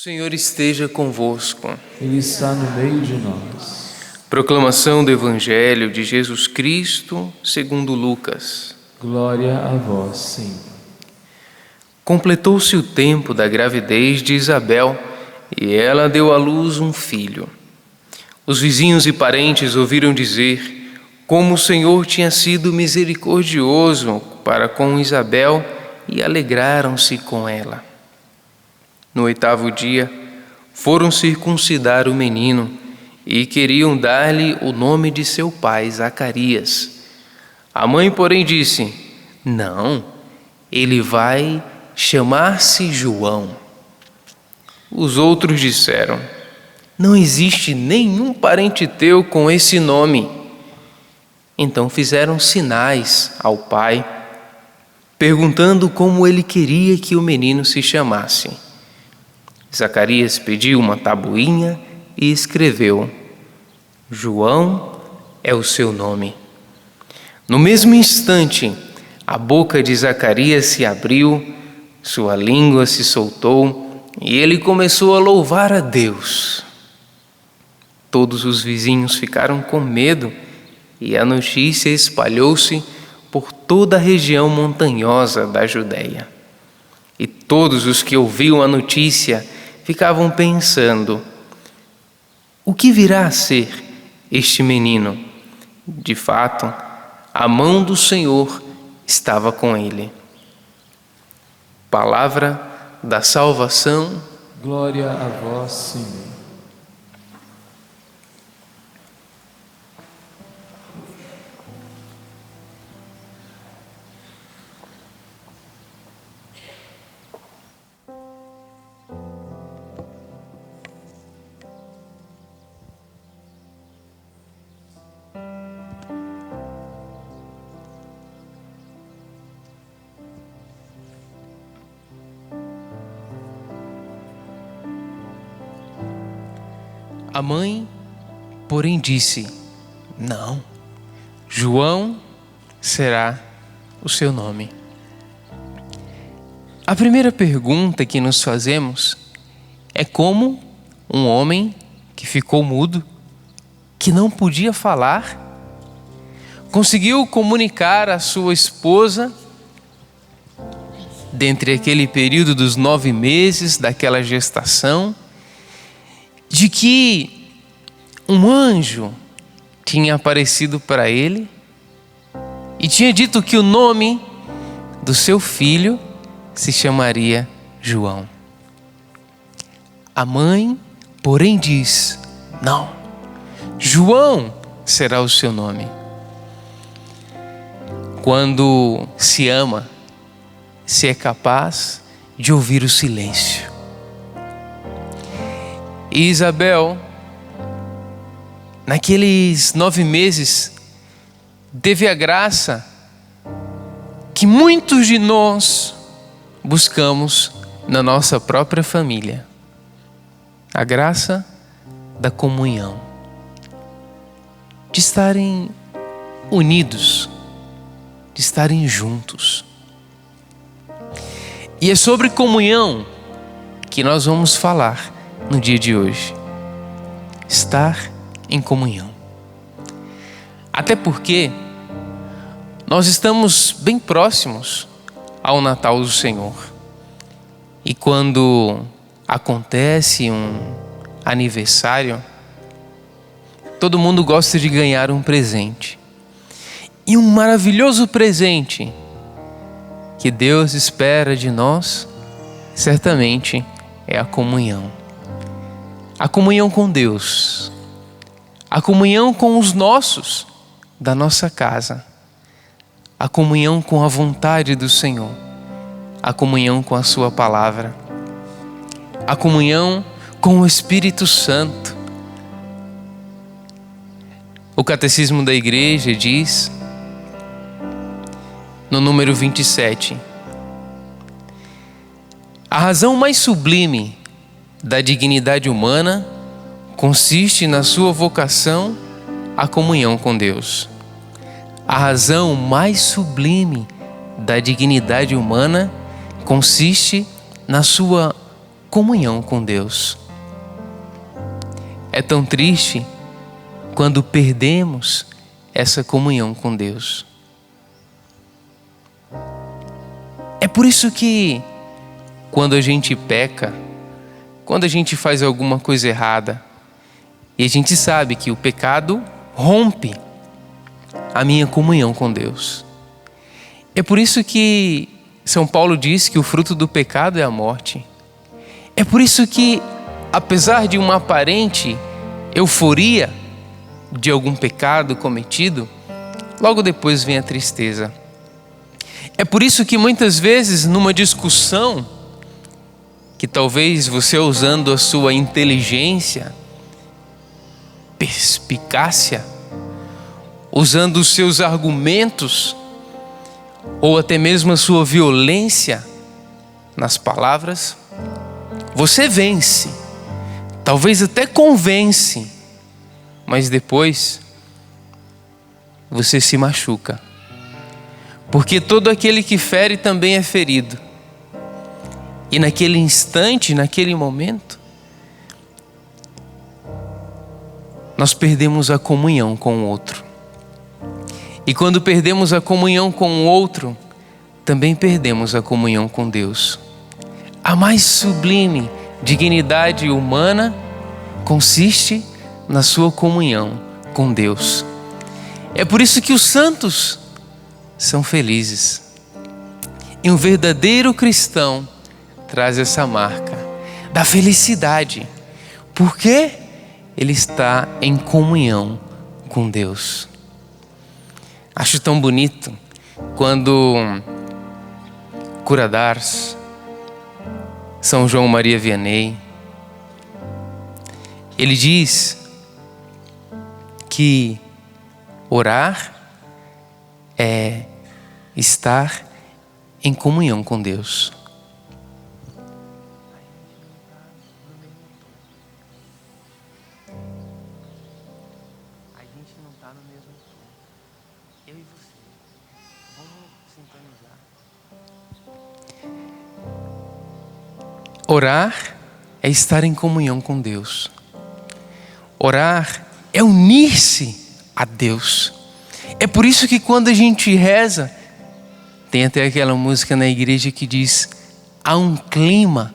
Senhor esteja convosco. Ele está no meio de nós. Proclamação do Evangelho de Jesus Cristo segundo Lucas. Glória a vós, Senhor. Completou-se o tempo da gravidez de Isabel e ela deu à luz um filho. Os vizinhos e parentes ouviram dizer como o Senhor tinha sido misericordioso para com Isabel e alegraram-se com ela. No 8º dia, foram circuncidar o menino e queriam dar-lhe o nome de seu pai, Zacarias. A mãe, porém, disse: não, ele vai chamar-se João. Os outros disseram: não existe nenhum parente teu com esse nome. Então fizeram sinais ao pai, perguntando como ele queria que o menino se chamasse. Zacarias pediu uma tabuinha e escreveu: João é o seu nome. No mesmo instante, a boca de Zacarias se abriu, sua língua se soltou e ele começou a louvar a Deus. Todos os vizinhos ficaram com medo e a notícia espalhou-se por toda a região montanhosa da Judéia. E todos os que ouviam a notícia ficavam pensando: o que virá a ser este menino? De fato, a mão do Senhor estava com ele. Palavra da salvação. Glória a vós, Senhor. A mãe, porém, disse: não, João será o seu nome. A primeira pergunta que nos fazemos é como um homem que ficou mudo, que não podia falar, conseguiu comunicar à sua esposa, dentre aquele período dos 9 meses daquela gestação, de que um anjo tinha aparecido para ele e tinha dito que o nome do seu filho se chamaria João. A mãe, porém, diz: não, João será o seu nome. Quando se ama, se é capaz de ouvir o silêncio. E Isabel, naqueles 9 meses, teve a graça que muitos de nós buscamos na nossa própria família. A graça da comunhão, de estarem unidos, de estarem juntos. E é sobre comunhão que nós vamos falar no dia de hoje. Estar em comunhão. Até porque nós estamos bem próximos ao Natal do Senhor. E quando acontece um aniversário, todo mundo gosta de ganhar um presente. E um maravilhoso presente que Deus espera de nós, certamente é a comunhão. A comunhão com Deus, a comunhão com os nossos, da nossa casa, a comunhão com a vontade do Senhor, a comunhão com a sua palavra, a comunhão com o Espírito Santo. O Catecismo da Igreja diz, no número 27, a razão mais sublime da dignidade humana consiste na sua vocação à comunhão com Deus. A razão mais sublime da dignidade humana consiste na sua comunhão com Deus. É tão triste quando perdemos essa comunhão com Deus. É por isso que quando a gente peca, quando a gente faz alguma coisa errada, e a gente sabe que o pecado rompe a minha comunhão com Deus. É por isso que São Paulo diz que o fruto do pecado é a morte. É por isso que, apesar de uma aparente euforia de algum pecado cometido, logo depois vem a tristeza. É por isso que muitas vezes numa discussão, que talvez você usando a sua inteligência, perspicácia, usando os seus argumentos, ou até mesmo a sua violência nas palavras, você vence, talvez até convence, mas depois você se machuca. Porque todo aquele que fere também é ferido. E naquele instante, naquele momento, nós perdemos a comunhão com o outro. E quando perdemos a comunhão com o outro, também perdemos a comunhão com Deus. A mais sublime dignidade humana consiste na sua comunhão com Deus. É por isso que os santos são felizes. E um verdadeiro cristão traz essa marca da felicidade, porque ele está em comunhão com Deus. Acho tão bonito quando Cura d'Ars, São João Maria Vianney, ele diz que orar é estar em comunhão com Deus. A gente não está no mesmo tom. Eu e você. Vamos sintonizar. Orar é estar em comunhão com Deus. Orar é unir-se a Deus. É por isso que quando a gente reza, tem até aquela música na igreja que diz: há um clima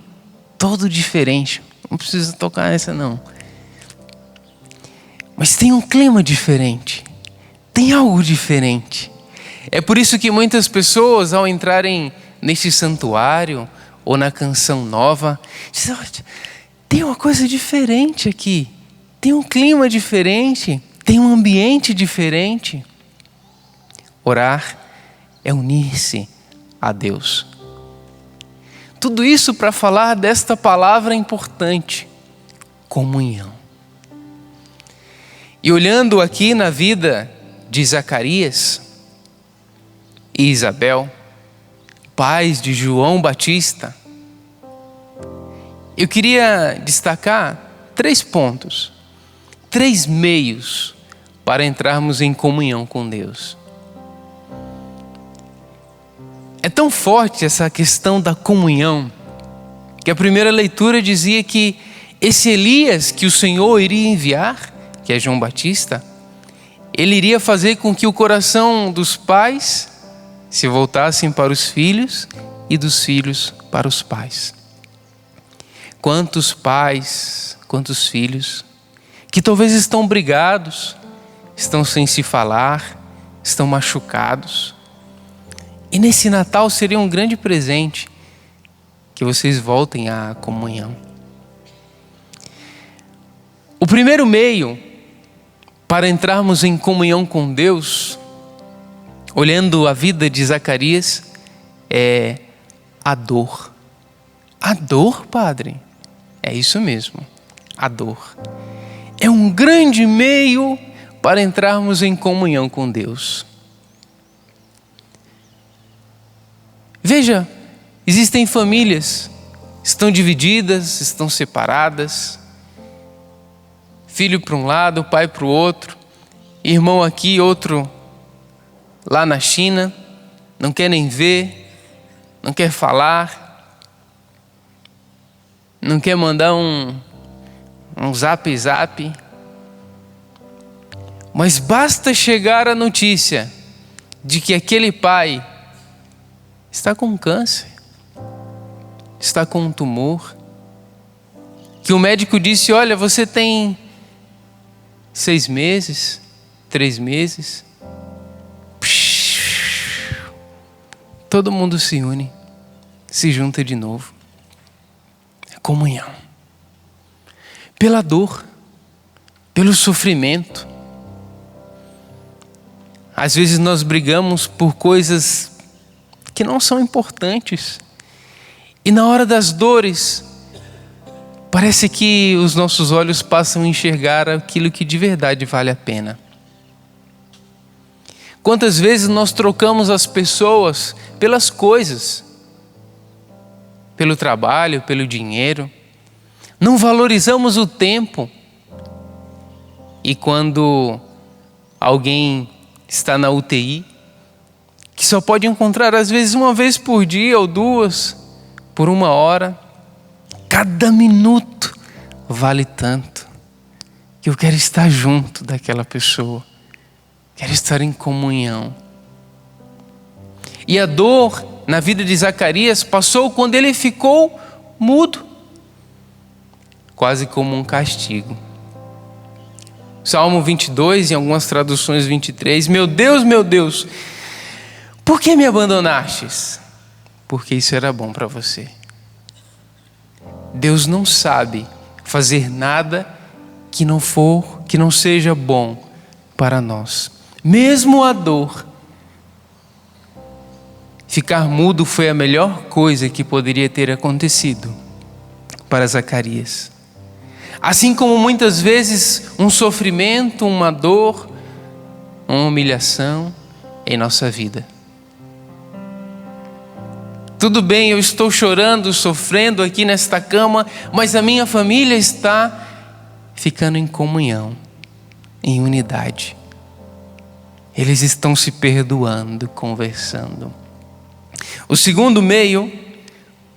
todo diferente. Não precisa tocar essa não. Mas tem um clima diferente. Tem algo diferente. É por isso que muitas pessoas, ao entrarem neste santuário ou na canção nova, dizem: tem uma coisa diferente aqui. Tem um clima diferente. Tem um ambiente diferente. Orar é unir-se a Deus. Tudo isso para falar desta palavra importante: comunhão. E olhando aqui na vida de Zacarias e Isabel, pais de João Batista, eu queria destacar 3 pontos, 3 meios para entrarmos em comunhão com Deus. É tão forte essa questão da comunhão, que a primeira leitura dizia que esse Elias que o Senhor iria enviar, que é João Batista, ele iria fazer com que o coração dos pais se voltassem para os filhos e dos filhos para os pais. Quantos pais, quantos filhos, que talvez estão brigados, estão sem se falar, estão machucados. E nesse Natal seria um grande presente que vocês voltem à comunhão. O primeiro meio para entrarmos em comunhão com Deus, olhando a vida de Zacarias, é a dor. A dor, padre? É isso mesmo, a dor. É um grande meio para entrarmos em comunhão com Deus. Veja, existem famílias, estão divididas, estão separadas, filho para um lado, pai para o outro, irmão aqui, outro lá na China, não quer nem ver, não quer falar. não quer mandar um zap, mas basta chegar a notícia de que aquele pai está com câncer, está com um tumor, que o médico disse: olha, você tem 6 meses, 3 meses. Todo mundo se une, se junta de novo. Comunhão. Pela dor, pelo sofrimento. Às vezes nós brigamos por coisas que não são importantes. E na hora das dores, parece que os nossos olhos passam a enxergar aquilo que de verdade vale a pena. Quantas vezes nós trocamos as pessoas pelas coisas, pelo trabalho, pelo dinheiro. Não valorizamos o tempo. E quando alguém está na UTI, que só pode encontrar às vezes uma vez por dia ou 2, por 1 hora, cada minuto vale tanto, que eu quero estar junto daquela pessoa, quero estar em comunhão. E a dor na vida de Zacarias passou quando ele ficou mudo, quase como um castigo. Salmo 22, em algumas traduções 23, meu Deus, por que me abandonastes? Porque isso era bom para você. Deus não sabe fazer nada que não seja bom para nós. Mesmo a dor, ficar mudo foi a melhor coisa que poderia ter acontecido para Zacarias. Assim como muitas vezes um sofrimento, uma dor, uma humilhação em nossa vida. Tudo bem, eu estou chorando, sofrendo aqui nesta cama, mas a minha família está ficando em comunhão, em unidade. Eles estão se perdoando, conversando. O segundo meio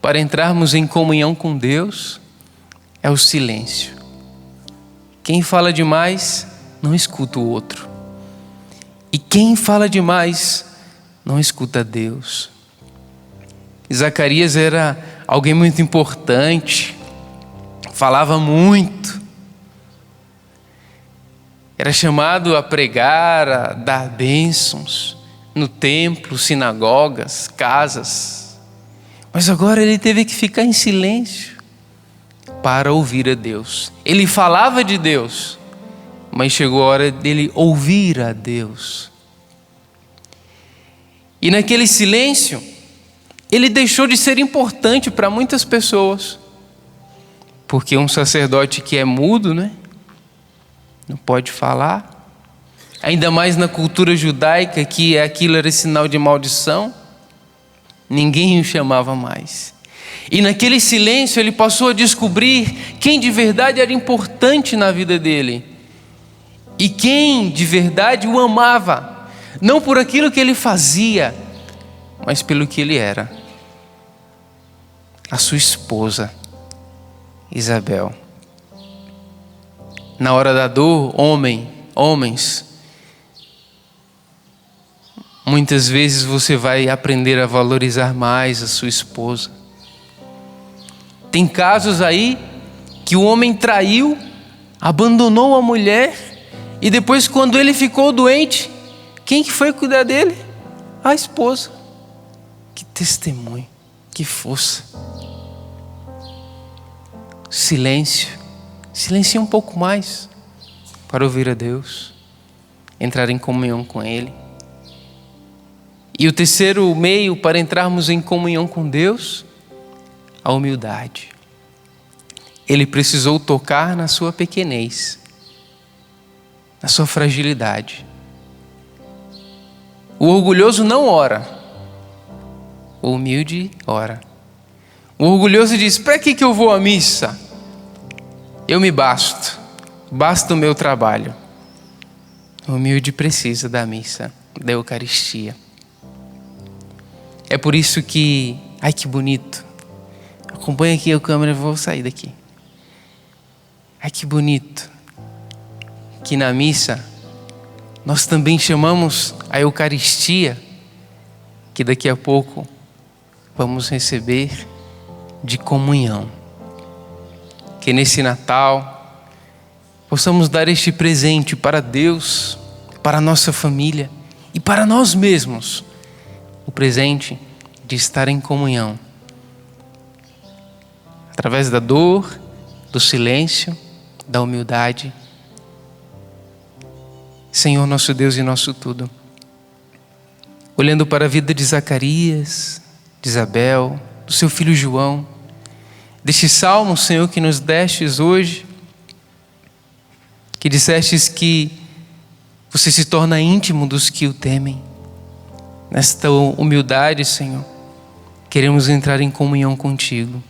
para entrarmos em comunhão com Deus é o silêncio. Quem fala demais não escuta o outro. E quem fala demais não escuta Deus. Zacarias era alguém muito importante, falava muito. Era chamado a pregar, a dar bênçãos no templo, sinagogas, casas. Mas agora ele teve que ficar em silêncio para ouvir a Deus. Ele falava de Deus, mas chegou a hora dele ouvir a Deus. E naquele silêncio, ele deixou de ser importante para muitas pessoas. Porque um sacerdote que é mudo, né? Não pode falar. Ainda mais na cultura judaica, que aquilo era sinal de maldição. Ninguém o chamava mais. E naquele silêncio ele passou a descobrir quem de verdade era importante na vida dele. E quem de verdade o amava. Não por aquilo que ele fazia, mas pelo que ele era. A sua esposa, Isabel. Na hora da dor, homens, muitas vezes você vai aprender a valorizar mais a sua esposa. Tem casos aí que o homem traiu, abandonou a mulher e depois, quando ele ficou doente, quem que foi cuidar dele? A esposa. Que testemunho, que força. Silêncio. Silencie um pouco mais para ouvir a Deus, entrar em comunhão com Ele. E o terceiro meio para entrarmos em comunhão com Deus, a humildade. Ele precisou tocar na sua pequenez, na sua fragilidade. O orgulhoso não ora, o humilde ora. O orgulhoso diz: para que eu vou à missa? Eu me basto, basta o meu trabalho. O humilde precisa da missa, da Eucaristia. É por isso que, ai que bonito, Acompanha aqui a câmera, eu vou sair daqui. Ai, que bonito que na missa nós também chamamos a Eucaristia, que daqui a pouco vamos receber, de comunhão. Que nesse Natal possamos dar este presente para Deus, para a nossa família e para nós mesmos. O presente de estar em comunhão. Através da dor, do silêncio, da humildade. Senhor, nosso Deus e nosso tudo. Olhando para a vida de Zacarias, de Isabel, do seu filho João, deste salmo, Senhor, que nos destes hoje, que dissestes que você se torna íntimo dos que o temem. Nesta humildade, Senhor, queremos entrar em comunhão contigo.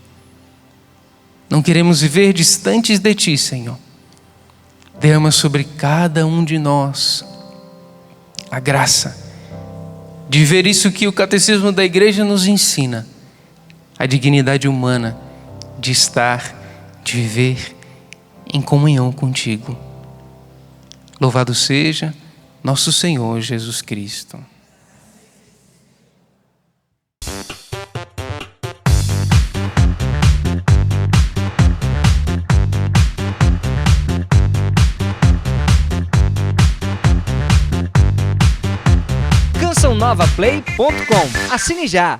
Não queremos viver distantes de ti, Senhor. Derrama sobre cada um de nós a graça de ver isso que o Catecismo da Igreja nos ensina, a dignidade humana de estar, de viver em comunhão contigo. Louvado seja nosso Senhor Jesus Cristo. CançãoNovaPlay.com. Assine já!